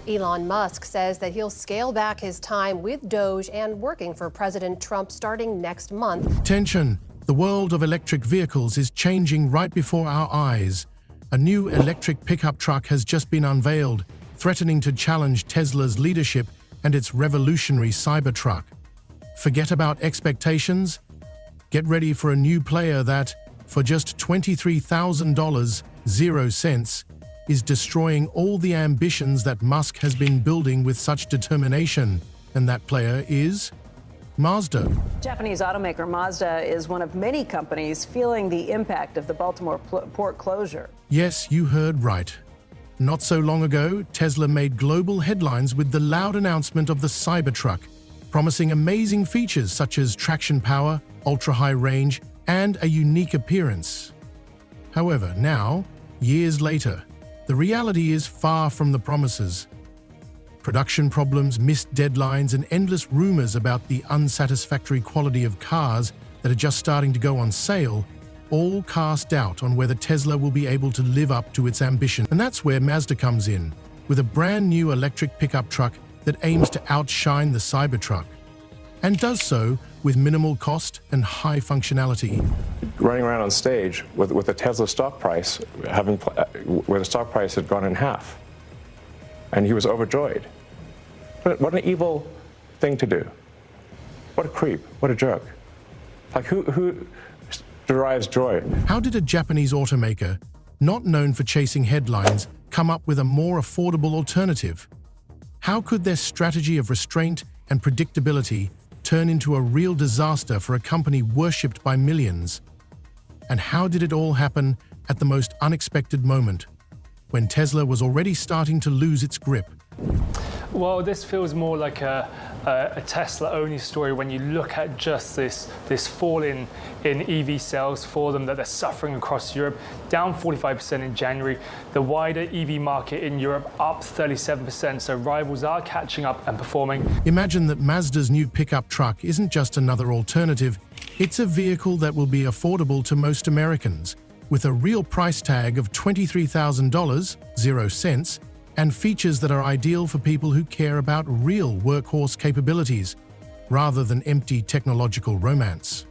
Elon Musk says that he'll scale back his time with Doge and working for President Trump starting next month. Tension. The world of electric vehicles is changing right before our eyes. A new electric pickup truck has just been unveiled, threatening to challenge Tesla's leadership and its revolutionary Cybertruck. Forget about expectations. Get ready for a new player that, for just $23,000, 0 cents, is destroying all the ambitions that Musk has been building with such determination. And that player is Mazda. Japanese automaker Mazda is one of many companies feeling the impact of the Baltimore port closure. Yes, you heard right. Not so long ago, Tesla made global headlines with the loud announcement of the Cybertruck, promising amazing features such as traction power, ultra-high range, and a unique appearance. However, now, years later, the reality is far from the promises. Production problems, missed deadlines, and endless rumors about the unsatisfactory quality of cars that are just starting to go on sale all cast doubt on whether Tesla will be able to live up to its ambition. And that's where Mazda comes in, with a brand new electric pickup truck that aims to outshine the Cybertruck, and does so with minimal cost and high functionality. Running around on stage with the Tesla stock price, where the stock price had gone in half. And he was overjoyed. What an evil thing to do. What a creep, what a jerk. Like who derives joy? How did a Japanese automaker, not known for chasing headlines, come up with a more affordable alternative? How could their strategy of restraint and predictability turn into a real disaster for a company worshipped by millions? And how did it all happen at the most unexpected moment, when Tesla was already starting to lose its grip? Well, this feels more like a Tesla-only story when you look at just this fall in EV sales for them, that they're suffering across Europe, down 45% in January. The wider EV market in Europe up 37%, so rivals are catching up and performing. Imagine that Mazda's new pickup truck isn't just another alternative, it's a vehicle that will be affordable to most Americans, with a real price tag of $23,000, 0 cents, and features that are ideal for people who care about real workhorse capabilities, rather than empty technological romance.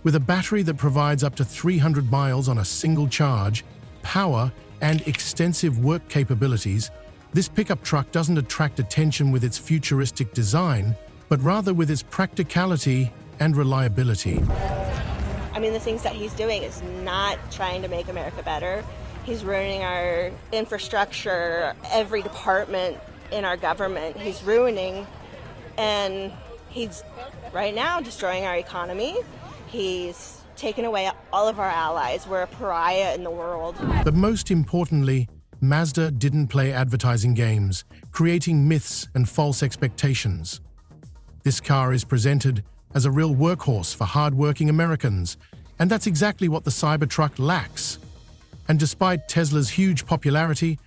With a battery that provides up to 300 miles on a single charge, power, and extensive work capabilities, this pickup truck doesn't attract attention with its futuristic design, but rather with its practicality and reliability. I mean, the things that he's doing is not trying to make America better. He's ruining our infrastructure, every department in our government. He's ruining, and he's right now destroying our economy. He's taken away all of our allies. We're a pariah in the world. But most importantly, Mazda didn't play advertising games, creating myths and false expectations. This car is presented as a real workhorse for hard-working Americans, and that's exactly what the Cybertruck lacks. And despite Tesla's huge popularity,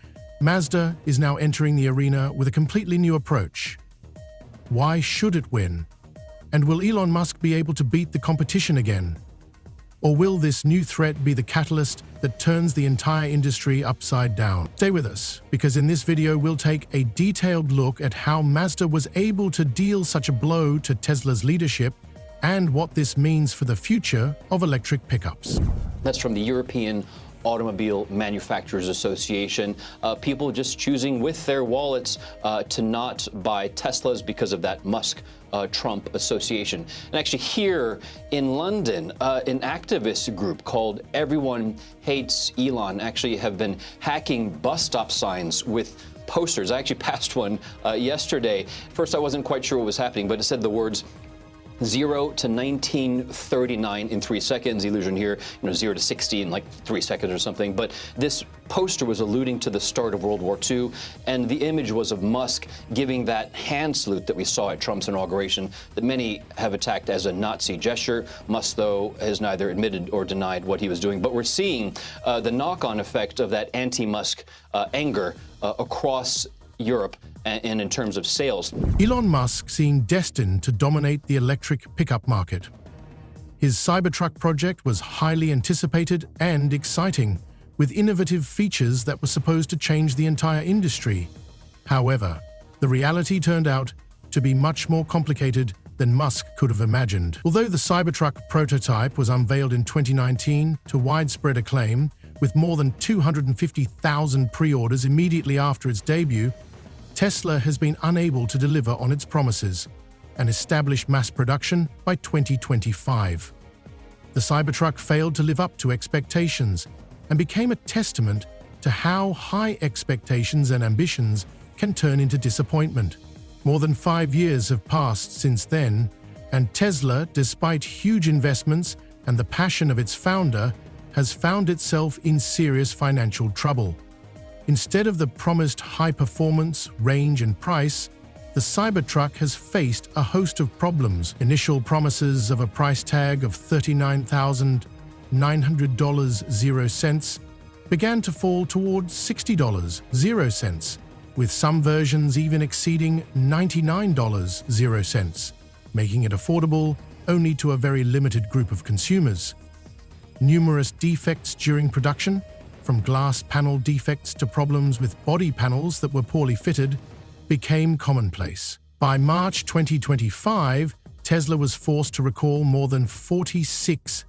Mazda is now entering the arena with a completely new approach. Why should it win? And will Elon Musk be able to beat the competition again? Or will this new threat be the catalyst that turns the entire industry upside down? Stay with us, because in this video we'll take a detailed look at how Mazda was able to deal such a blow to Tesla's leadership and what this means for the future of electric pickups. That's from the European Automobile Manufacturers Association. People just choosing with their wallets to not buy Teslas because of that Musk-Trump association. And actually here in London, an activist group called Everyone Hates Elon actually have been hacking bus stop signs with posters. I actually passed one yesterday. First, I wasn't quite sure what was happening, but it said the words 0 to 1939 in 3 seconds. Illusion here, 0 to 60 in like 3 seconds or something. But this poster was alluding to the start of World War II, and the image was of Musk giving that hand salute that we saw at Trump's inauguration that many have attacked as a Nazi gesture. Musk, though, has neither admitted or denied what he was doing. But we're seeing the knock-on effect of that anti-Musk anger across Europe and in terms of sales. Elon Musk seemed destined to dominate the electric pickup market. His Cybertruck project was highly anticipated and exciting, with innovative features that were supposed to change the entire industry. However, the reality turned out to be much more complicated than Musk could have imagined. Although the Cybertruck prototype was unveiled in 2019 to widespread acclaim, with more than 250,000 pre-orders immediately after its debut, Tesla has been unable to deliver on its promises and establish mass production by 2025. The Cybertruck failed to live up to expectations and became a testament to how high expectations and ambitions can turn into disappointment. More than 5 years have passed since then, and Tesla, despite huge investments and the passion of its founder, has found itself in serious financial trouble. Instead of the promised high performance, range, and price, the Cybertruck has faced a host of problems. Initial promises of a price tag of $39,900.00 began to fall towards $60.00, with some versions even exceeding $99.00, making it affordable only to a very limited group of consumers. Numerous defects during production, from glass panel defects to problems with body panels that were poorly fitted, became commonplace. By March 2025, Tesla was forced to recall more than 46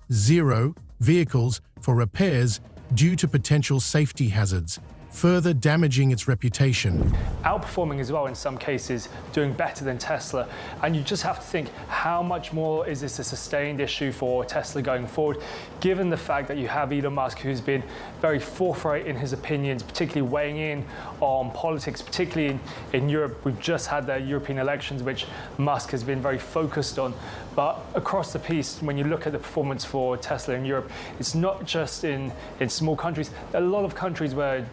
vehicles for repairs due to potential safety hazards, further damaging its reputation. Outperforming as well in some cases, doing better than Tesla. And you just have to think, how much more is this a sustained issue for Tesla going forward, given the fact that you have Elon Musk, who's been very forthright in his opinions, particularly weighing in on politics, particularly in Europe. We've just had the European elections, which Musk has been very focused on. But across the piece, when you look at the performance for Tesla in Europe, it's not just in small countries. There are a lot of countries where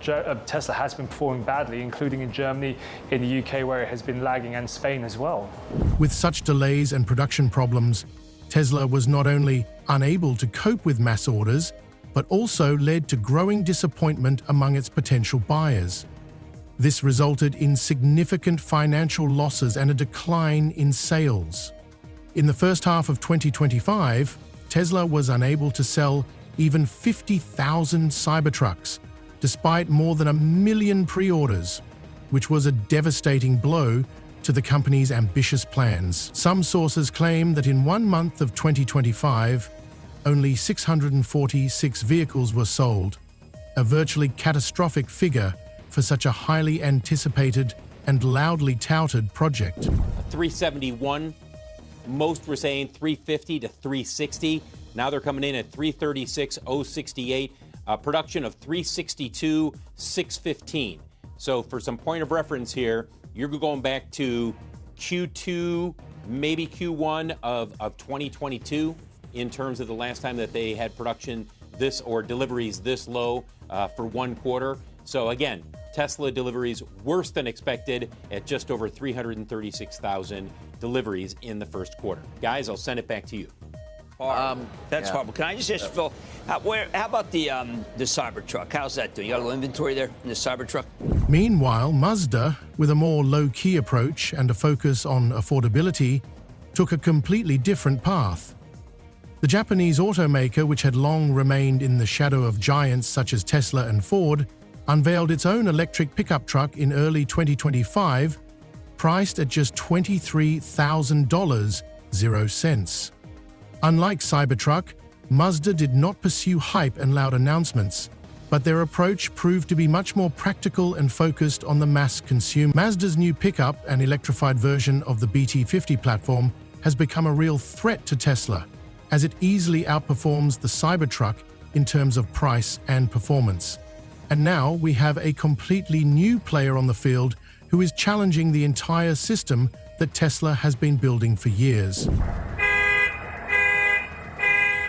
Tesla has been performing badly, including in Germany, in the UK, where it has been lagging, and Spain as well. With such delays and production problems, Tesla was not only unable to cope with mass orders, but also led to growing disappointment among its potential buyers. This resulted in significant financial losses and a decline in sales. In the first half of 2025, Tesla was unable to sell even 50,000 Cybertrucks, despite more than 1 million pre-orders, which was a devastating blow to the company's ambitious plans. Some sources claim that in 1 month of 2025, only 646 vehicles were sold, a virtually catastrophic figure for such a highly anticipated and loudly touted project. 371, most were saying 350 to 360. Now they're coming in at 336,068. Production of 362,615. So for some point of reference here, you're going back to Q2, maybe Q1 of 2022 in terms of the last time that they had production this or deliveries this low for 1 quarter. So again, Tesla deliveries worse than expected at just over 336,000 deliveries in the first quarter. Guys, I'll send it back to you. That's horrible. Can I just ask Phil, how about the Cybertruck? How's that doing? You got a little inventory there in the Cybertruck? Meanwhile, Mazda, with a more low-key approach and a focus on affordability, took a completely different path. The Japanese automaker, which had long remained in the shadow of giants such as Tesla and Ford, unveiled its own electric pickup truck in early 2025, priced at just $23,000. Unlike Cybertruck, Mazda did not pursue hype and loud announcements, but their approach proved to be much more practical and focused on the mass consumer. Mazda's new pickup and electrified version of the BT50 platform has become a real threat to Tesla, as it easily outperforms the Cybertruck in terms of price and performance. And now we have a completely new player on the field who is challenging the entire system that Tesla has been building for years.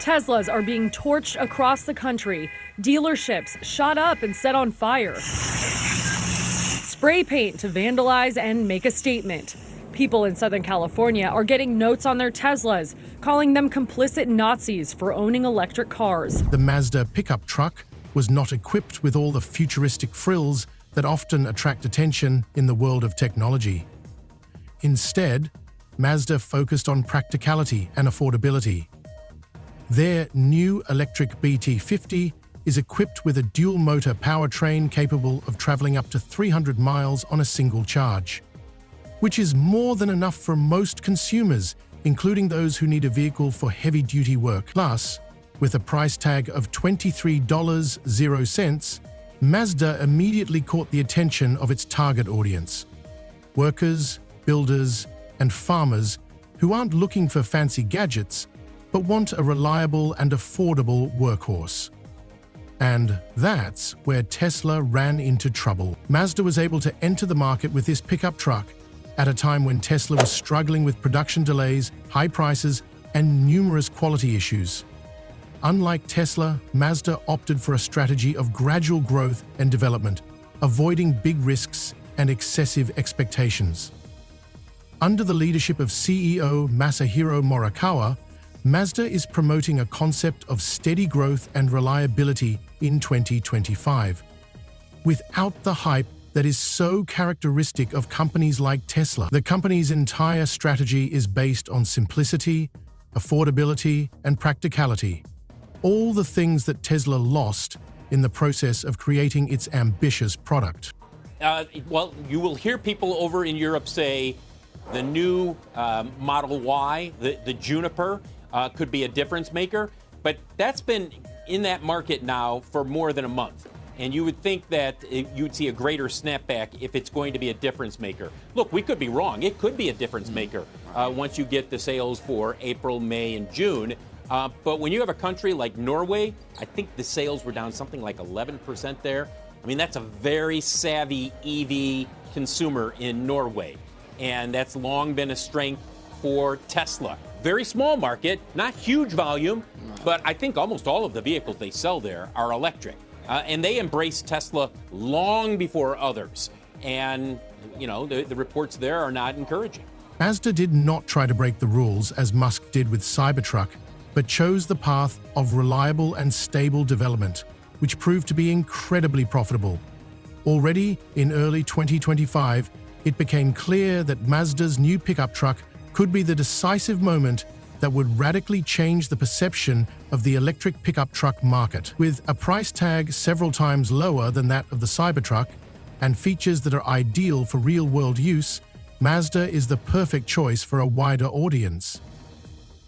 Teslas are being torched across the country. Dealerships shot up and set on fire. Spray paint to vandalize and make a statement. People in Southern California are getting notes on their Teslas, calling them complicit Nazis for owning electric cars. The Mazda pickup truck was not equipped with all the futuristic frills that often attract attention in the world of technology. Instead, Mazda focused on practicality and affordability. Their new electric BT50 is equipped with a dual-motor powertrain capable of traveling up to 300 miles on a single charge, which is more than enough for most consumers, including those who need a vehicle for heavy-duty work. Plus, with a price tag of $23.00, Mazda immediately caught the attention of its target audience: workers, builders, and farmers who aren't looking for fancy gadgets, but want a reliable and affordable workhorse. And that's where Tesla ran into trouble. Mazda was able to enter the market with this pickup truck at a time when Tesla was struggling with production delays, high prices, and numerous quality issues. Unlike Tesla, Mazda opted for a strategy of gradual growth and development, avoiding big risks and excessive expectations. Under the leadership of CEO Masahiro Morikawa, Mazda is promoting a concept of steady growth and reliability in 2025, without the hype that is so characteristic of companies like Tesla. The company's entire strategy is based on simplicity, affordability, and practicality, all the things that Tesla lost in the process of creating its ambitious product. Well, you will hear people over in Europe say the new Model Y, the Juniper, could be a difference maker, but that's been in that market now for more than a month. And you would think that you'd see a greater snapback if it's going to be a difference maker. Look, we could be wrong. It could be a difference maker once you get the sales for April, May, and June. But when you have a country like Norway, I think the sales were down something like 11% there. I mean, that's a very savvy EV consumer in Norway. And that's long been a strength for Tesla. Very small market, not huge volume, but I think almost all of the vehicles they sell there are electric. And they embrace Tesla long before others. And, you know, the reports there are not encouraging. Mazda did not try to break the rules as Musk did with Cybertruck, but chose the path of reliable and stable development, which proved to be incredibly profitable. Already in early 2025, it became clear that Mazda's new pickup truck could be the decisive moment that would radically change the perception of the electric pickup truck market. With a price tag several times lower than that of the Cybertruck and features that are ideal for real-world use, Mazda is the perfect choice for a wider audience.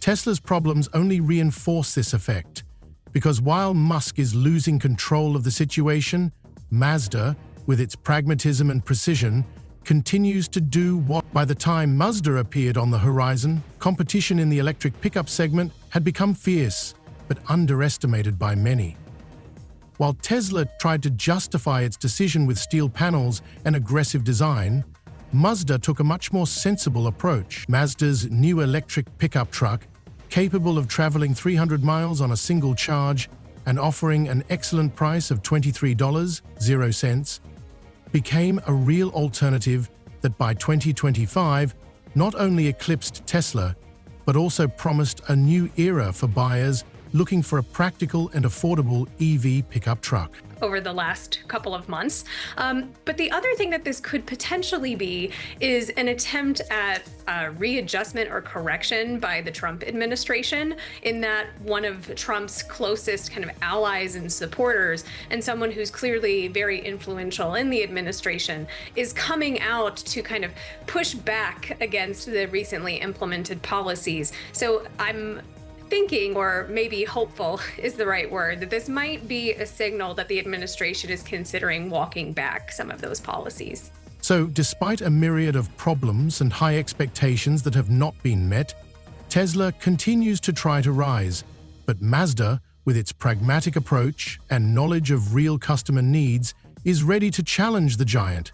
Tesla's problems only reinforce this effect, because while Musk is losing control of the situation, Mazda, with its pragmatism and precision, continues to do what. By the time Mazda appeared on the horizon, competition in the electric pickup segment had become fierce, but underestimated by many. While Tesla tried to justify its decision with steel panels and aggressive design, Mazda took a much more sensible approach. Mazda's new electric pickup truck, capable of traveling 300 miles on a single charge and offering an excellent price of $23.00, became a real alternative that by 2025 not only eclipsed Tesla, but also promised a new era for buyers looking for a practical and affordable EV pickup truck. Over the last couple of months. But the other thing that this could potentially be is an attempt at readjustment or correction by the Trump administration, in that one of Trump's closest kind of allies and supporters, and someone who's clearly very influential in the administration, is coming out to kind of push back against the recently implemented policies. So I'm thinking, or maybe hopeful is the right word, that this might be a signal that the administration is considering walking back some of those policies. So, despite a myriad of problems and high expectations that have not been met, Tesla continues to try to rise. But Mazda, with its pragmatic approach and knowledge of real customer needs, is ready to challenge the giant.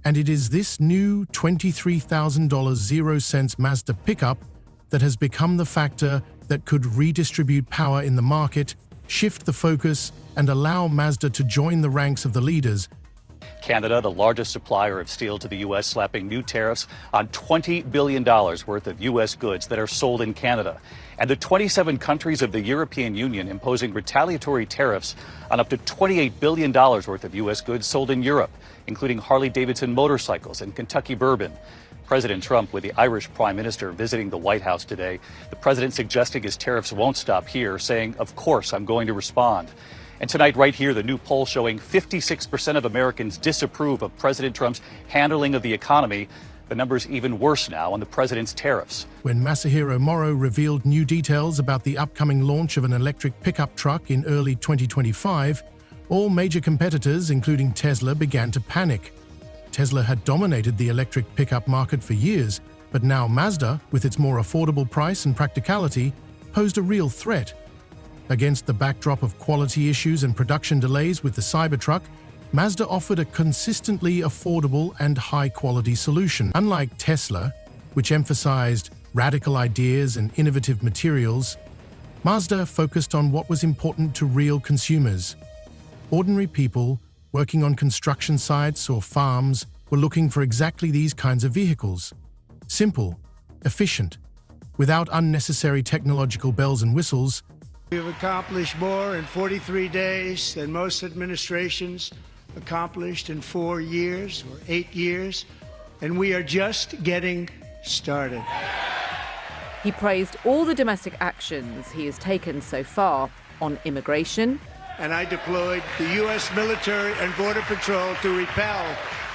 And it is this new $23,000 Mazda pickup that has become the factor that could redistribute power in the market, shift the focus, and allow Mazda to join the ranks of the leaders. Canada, the largest supplier of steel to the U.S., slapping new tariffs on $20 billion worth of U.S. goods that are sold in Canada. And the 27 countries of the European Union imposing retaliatory tariffs on up to $28 billion worth of U.S. goods sold in Europe, including Harley-Davidson motorcycles and Kentucky bourbon. President Trump with the Irish Prime Minister visiting the White House today. The president suggesting his tariffs won't stop here, saying, "Of course, I'm going to respond." And tonight, right here, the new poll showing 56% of Americans disapprove of President Trump's handling of the economy. The number's even worse now on the president's tariffs. When Masahiro Moro revealed new details about the upcoming launch of an electric pickup truck in early 2025, all major competitors, including Tesla, began to panic. Tesla had dominated the electric pickup market for years, but now Mazda, with its more affordable price and practicality, posed a real threat. Against the backdrop of quality issues and production delays with the Cybertruck, Mazda offered a consistently affordable and high-quality solution. Unlike Tesla, which emphasized radical ideas and innovative materials, Mazda focused on what was important to real consumers. Ordinary people working on construction sites or farms were looking for exactly these kinds of vehicles. Simple, efficient, without unnecessary technological bells and whistles. We have accomplished more in 43 days than most administrations accomplished in 4 years or 8 years, and we are just getting started. He praised all the domestic actions he has taken so far on immigration. And I deployed the U.S. military and Border Patrol to repel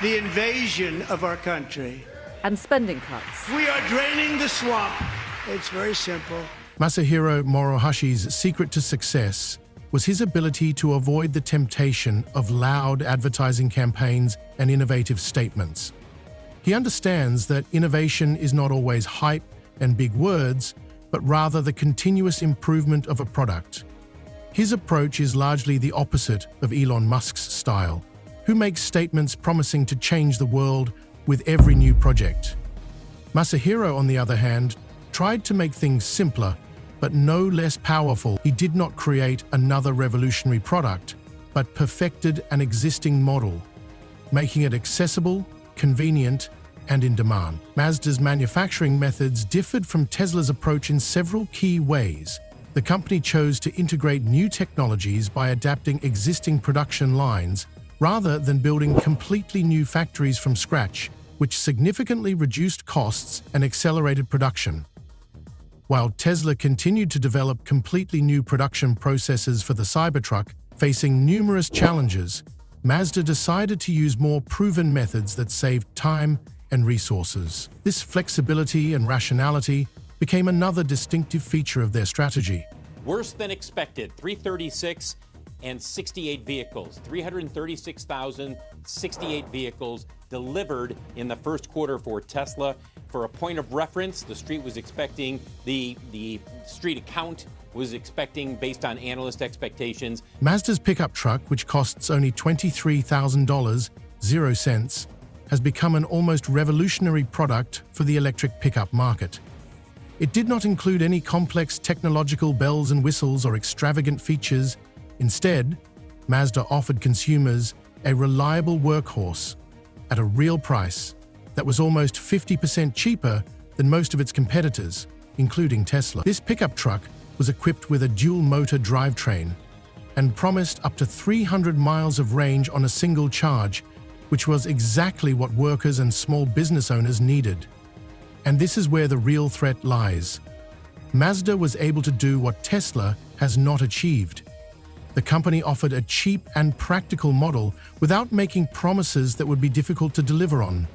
the invasion of our country. And spending cuts. We are draining the swamp. It's very simple. Masahiro Morohashi's secret to success was his ability to avoid the temptation of loud advertising campaigns and innovative statements. He understands that innovation is not always hype and big words, but rather the continuous improvement of a product. His approach is largely the opposite of Elon Musk's style, who makes statements promising to change the world with every new project. Masahiro, on the other hand, tried to make things simpler, but no less powerful. He did not create another revolutionary product, but perfected an existing model, making it accessible, convenient, and in demand. Mazda's manufacturing methods differed from Tesla's approach in several key ways. The company chose to integrate new technologies by adapting existing production lines rather than building completely new factories from scratch, which significantly reduced costs and accelerated production. While Tesla continued to develop completely new production processes for the Cybertruck, facing numerous challenges, Mazda decided to use more proven methods that saved time and resources. This flexibility and rationality became another distinctive feature of their strategy. Worse than expected, 336 and 68 vehicles, 336,068 vehicles delivered in the first quarter for Tesla. For a point of reference, the street was expecting, the street account was expecting, based on analyst expectations. Mazda's pickup truck, which costs only $23,000, 0 cents, has become an almost revolutionary product for the electric pickup market. It did not include any complex technological bells and whistles or extravagant features. Instead, Mazda offered consumers a reliable workhorse at a real price that was almost 50% cheaper than most of its competitors, including Tesla. This pickup truck was equipped with a dual-motor drivetrain and promised up to 300 miles of range on a single charge, which was exactly what workers and small business owners needed. And this is where the real threat lies. Mazda was able to do what Tesla has not achieved. The company offered a cheap and practical model without making promises that would be difficult to deliver on.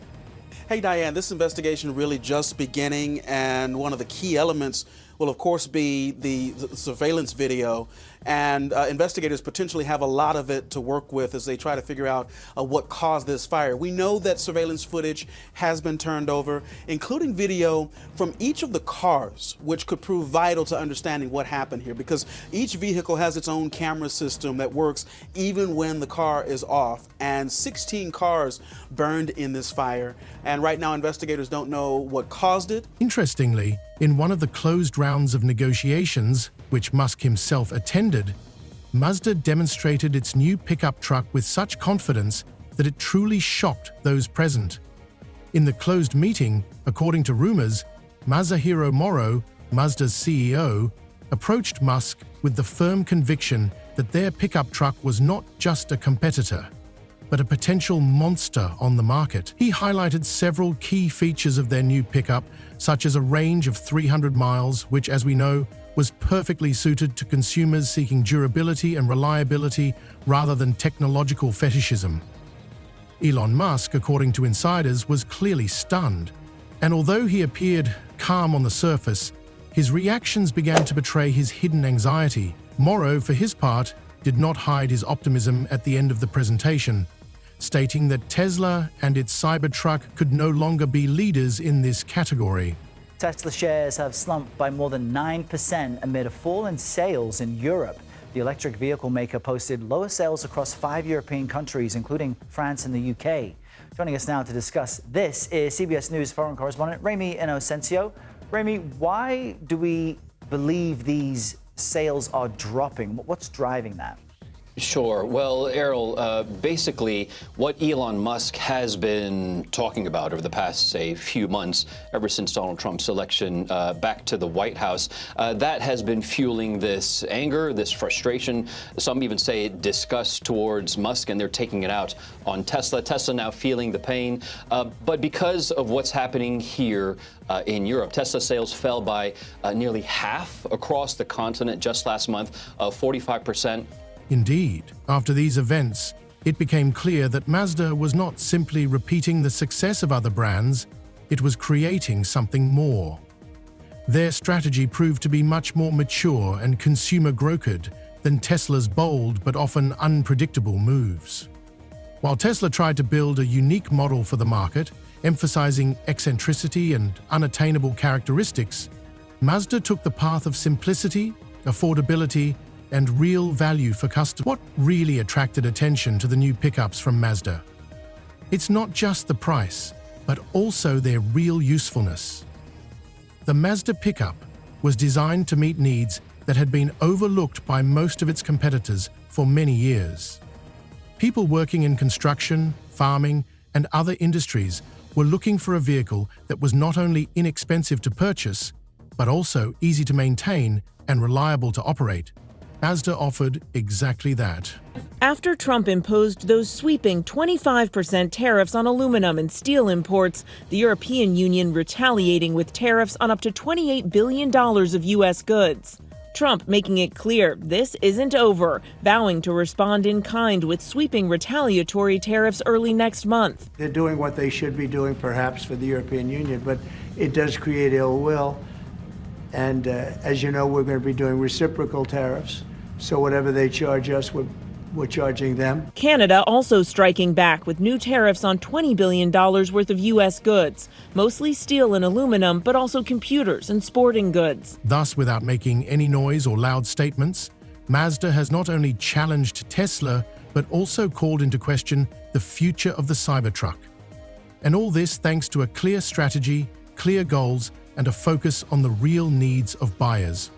Hey Diane, this investigation really just beginning, and one of the key elements will of course be the surveillance video, and investigators potentially have a lot of it to work with as they try to figure out what caused this fire. We know that surveillance footage has been turned over, including video from each of the cars, which could prove vital to understanding what happened here, because each vehicle has its own camera system that works even when the car is off, and 16 cars burned in this fire, and right now investigators don't know what caused it. Interestingly, in one of the closed rounds of negotiations, which Musk himself attended, Mazda demonstrated its new pickup truck with such confidence that it truly shocked those present. In the closed meeting, according to rumors, Masahiro Moro, Mazda's CEO, approached Musk with the firm conviction that their pickup truck was not just a competitor, but a potential monster on the market. He highlighted several key features of their new pickup, such as a range of 300 miles, which, as we know, was perfectly suited to consumers seeking durability and reliability rather than technological fetishism. Elon Musk, according to insiders, was clearly stunned, and although he appeared calm on the surface, his reactions began to betray his hidden anxiety. Morrow, for his part, did not hide his optimism at the end of the presentation, stating that Tesla and its Cybertruck could no longer be leaders in this category. Tesla shares have slumped by more than 9% amid a fall in sales in Europe. The electric vehicle maker posted lower sales across 5 European countries, including France and the UK. Joining us now to discuss this is CBS News foreign correspondent Remy Inocencio. Remy, why do we believe these sales are dropping? What's driving that? Sure. Well, Errol, basically what Elon Musk has been talking about over the past, say, few months, ever since Donald Trump's election back to the White House, that has been fueling this anger, this frustration, some even say disgust towards Musk, and they're taking it out on Tesla. Tesla now feeling the pain. But because of what's happening here in Europe, Tesla sales fell by nearly half across the continent just last month, 45%. Indeed, after these events, it became clear that Mazda was not simply repeating the success of other brands, it was creating something more. Their strategy proved to be much more mature and consumer-brokered than Tesla's bold but often unpredictable moves. While Tesla tried to build a unique model for the market, emphasizing eccentricity and unattainable characteristics, Mazda took the path of simplicity, affordability, and real value for customers. What really attracted attention to the new pickups from Mazda? It's not just the price, but also their real usefulness. The Mazda pickup was designed to meet needs that had been overlooked by most of its competitors for many years. People working in construction, farming, and other industries were looking for a vehicle that was not only inexpensive to purchase, but also easy to maintain and reliable to operate. Mazda offered exactly that. After Trump imposed those sweeping 25% tariffs on aluminum and steel imports, the European Union retaliating with tariffs on up to $28 billion of U.S. goods. Trump making it clear this isn't over, vowing to respond in kind with sweeping retaliatory tariffs early next month. They're doing what they should be doing, perhaps, for the European Union, but it does create ill will. And as you know, we're going to be doing reciprocal tariffs. So whatever they charge us, we're charging them. Canada also striking back with new tariffs on $20 billion worth of U.S. goods, mostly steel and aluminum, but also computers and sporting goods. Thus, without making any noise or loud statements, Mazda has not only challenged Tesla, but also called into question the future of the Cybertruck. And all this thanks to a clear strategy, clear goals, and a focus on the real needs of buyers.